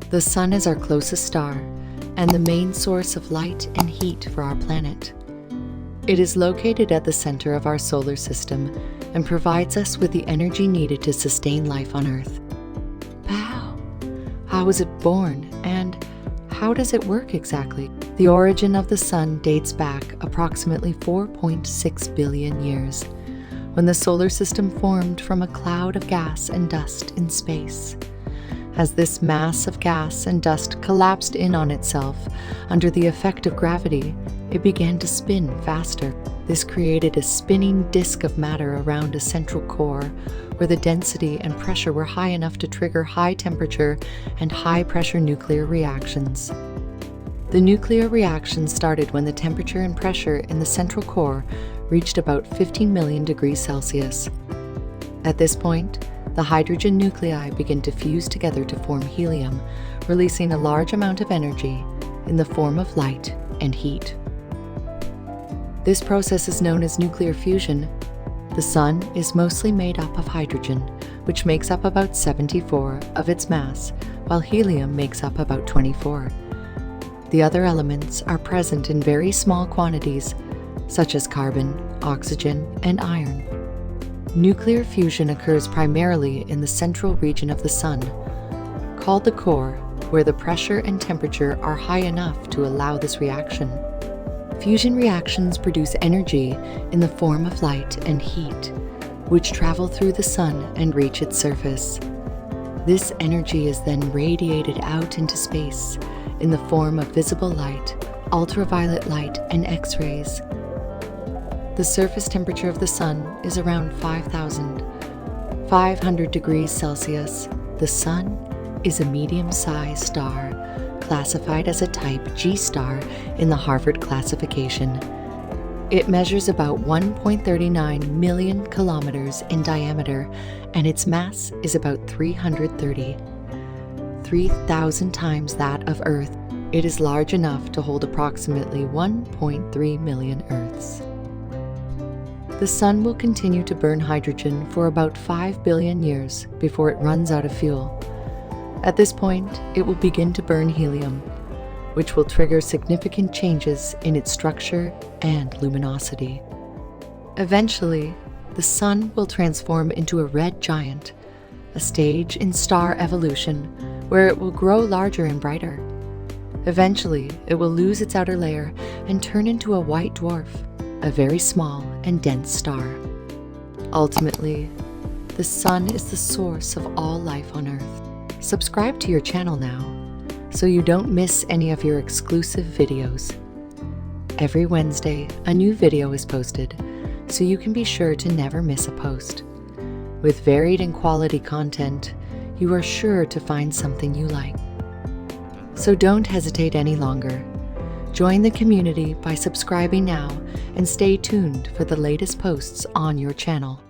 The Sun is our closest star and the main source of light and heat for our planet. It is located at the center of our solar system and provides us with the energy needed to sustain life on Earth. How was it born, and how does it work exactly? The origin of the Sun dates back approximately 4.6 billion years, when the solar system formed from a cloud of gas and dust in space. As this mass of gas and dust collapsed in on itself under the effect of gravity, it began to spin faster. This created a spinning disk of matter around a central core, where the density and pressure were high enough to trigger high temperature and high pressure nuclear reactions. The nuclear reaction started when the temperature and pressure in the central core reached about 15 million degrees Celsius. At this point, the hydrogen nuclei begin to fuse together to form helium, releasing a large amount of energy in the form of light and heat. This process is known as nuclear fusion. The Sun is mostly made up of hydrogen, which makes up about 74 of its mass, while helium makes up about 24. The other elements are present in very small quantities, such as carbon, oxygen, and iron. Nuclear fusion occurs primarily in the central region of the Sun, called the core, where the pressure and temperature are high enough to allow this reaction. Fusion reactions produce energy in the form of light and heat, which travel through the Sun and reach its surface. This energy is then radiated out into space in the form of visible light, ultraviolet light, and X-rays. The surface temperature of the Sun is around 5,500 degrees Celsius. The Sun is a medium-sized star, classified as a type G star in the Harvard classification. It measures about 1.39 million kilometers in diameter, and its mass is about 3,000 times that of Earth. It is large enough to hold approximately 1.3 million Earths. The Sun will continue to burn hydrogen for about 5 billion years before it runs out of fuel. At this point, it will begin to burn helium, which will trigger significant changes in its structure and luminosity. Eventually, the Sun will transform into a red giant, a stage in star evolution where it will grow larger and brighter. Eventually, it will lose its outer layer and turn into a white dwarf, a very small and dense star. Ultimately, the Sun is the source of all life on Earth. Subscribe to your channel now, so you don't miss any of your exclusive videos. Every Wednesday, a new video is posted, so you can be sure to never miss a post. With varied and quality content, you are sure to find something you like. So don't hesitate any longer. Join the community by subscribing now and stay tuned for the latest posts on your channel.